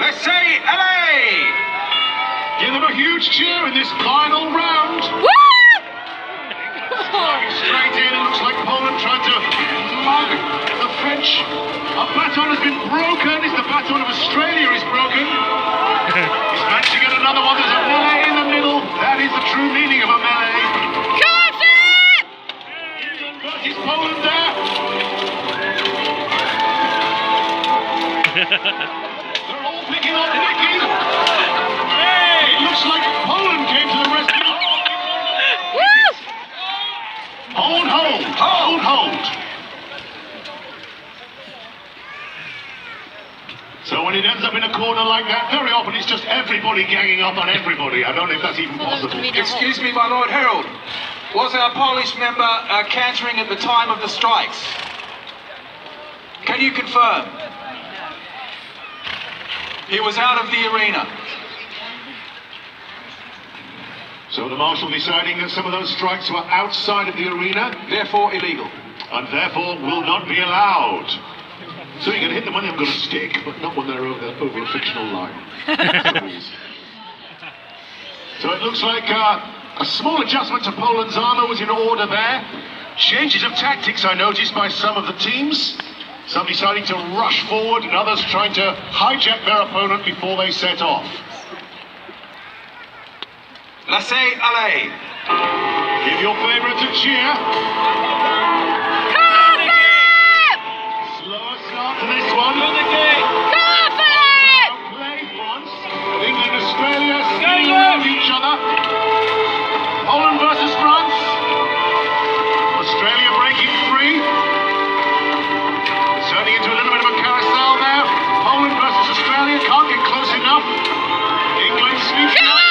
Let's say LA! Give them a huge cheer in this final round. Woo! Driving straight in, it looks like Poland tried to mug the French. A baton has been broken. Is the baton of Australia is broken? He's managed to get another one. There's a melee in the middle. That is the true meaning of a melee. Come on, Philip! England versus Poland there. They're all picking on Nicky. It looks like Poland came to the rescue. Woo! Hold, hold, hold, hold. So when it ends up in a corner like that, very often it's just everybody ganging up on everybody. I don't know if that's even possible. Excuse me, my Lord Herald. Was our Polish member cantering at the time of the strikes? Can you confirm? He was out of the arena. So the marshal deciding that some of those strikes were outside of the arena, Therefore illegal. and therefore will not be allowed. So you can hit them when they've got a stick, but not when they're over a fictional line. So it looks like a small adjustment to Poland's armour was in order there. Changes of tactics I noticed by some of the teams. Some deciding to rush forward and others trying to hijack their opponent before they set off. Let's say LA. Give your favourites a cheer. Come on, Philip! Slower start to this one. Come on, Philip! Play once. England, Australia stealing around each other. Poland versus France. Australia breaking free. Turning into a little bit of a carousel there. Poland versus Australia can't get close enough. England sneaking up.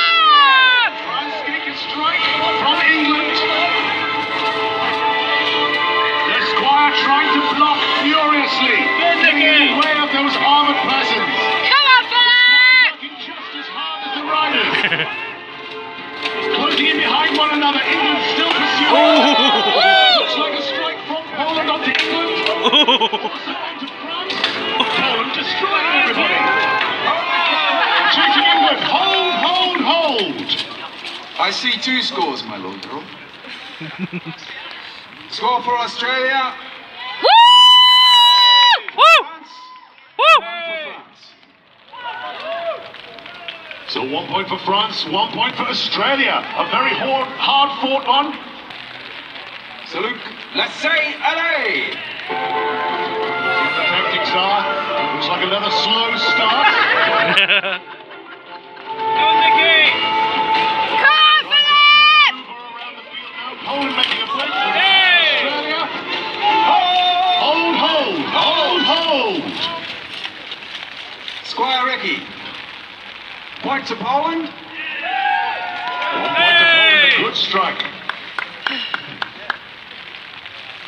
France getting a strike from England. The squire trying to block furiously. Getting in the way of those armoured persons. Come on, Philip! Working just as hard as the riders. Closing in behind one another. England still pursuing. Looks like a strike from Poland onto England. Also onto France. Poland destroying everybody. Chasing England. Hold, hold, hold. I see two scores, my Lord Herald. Score for Australia. Woo! Woo! France. Woo! One for France. So 1 point for France, 1 point for Australia. A very hard-fought one. Salute. Let's say LA. The tactics are. Looks like another slow start. Come on, Philip! Around the field now. Poland making a break for Australia. Hold, hold, hold, hold. Squire Ricky. Point to Poland. 1 point to Poland, a good strike.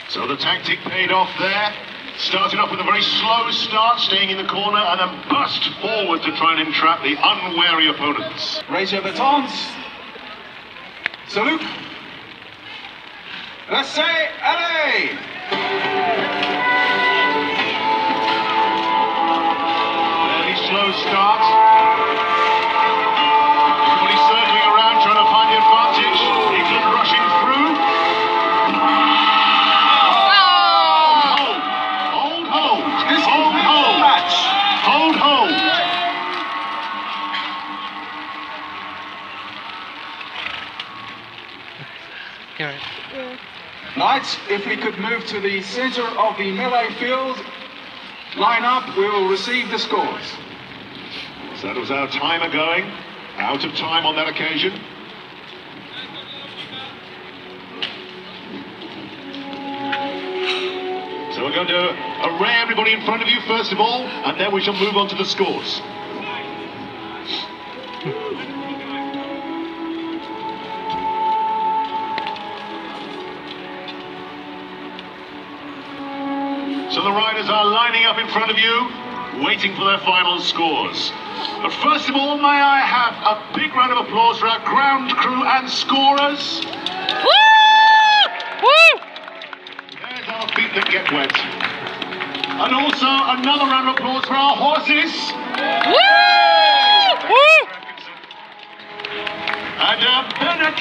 So the tactic paid off there. Started off with a very slow start, staying in the corner, and then burst forward to try and entrap the unwary opponents. Raise your batons. Salute. Let's say LA. Very slow start. Everybody circling around trying to find the advantage. England rushing through. Hold, hold. This Hold, is hold. match. Hold, hold. Knights, if we could move to the center of the melee field, line up, we will receive the scores. So that was our timer going. Out of time on that occasion. So we're going to array everybody in front of you first of all, and then we shall move on to the scores. So the riders are lining up in front of you, waiting for their final scores. But first of all, may I have a big round of applause for our ground crew and scorers. Woo! Woo! There's our feet that get wet. And also another round of applause for our horses. Woo!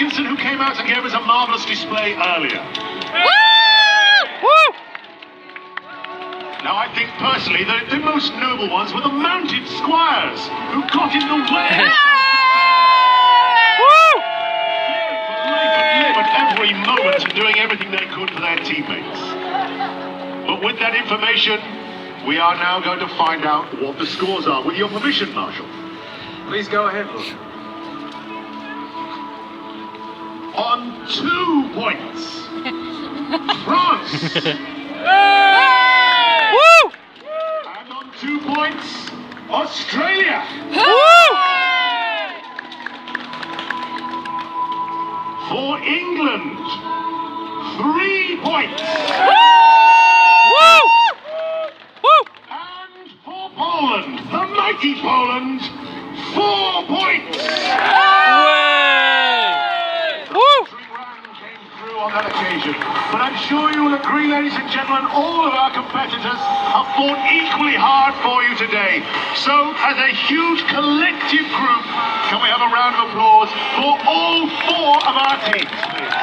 Atkinson, who came out and gave us a marvellous display earlier. Woo! Woo! Now, I think personally the most noble ones were the mounted squires who got in the way. Woo! For life and limb at every moment and doing everything they could for their teammates. But with that information, we are now going to find out what the scores are. With your permission, Marshal. Please go ahead, Lord. On 2 points, France. Woo! And on 2 points, Australia. Woo! For England, 3 points. Woo! Woo! And for Poland, the mighty Poland, 4 points. Woo! Came through on that occasion. But I'm sure you will agree, ladies and gentlemen, all of our competitors have fought equally hard for you today. So, as a huge collective group, can we have a round of applause for all 4 of our teams, please?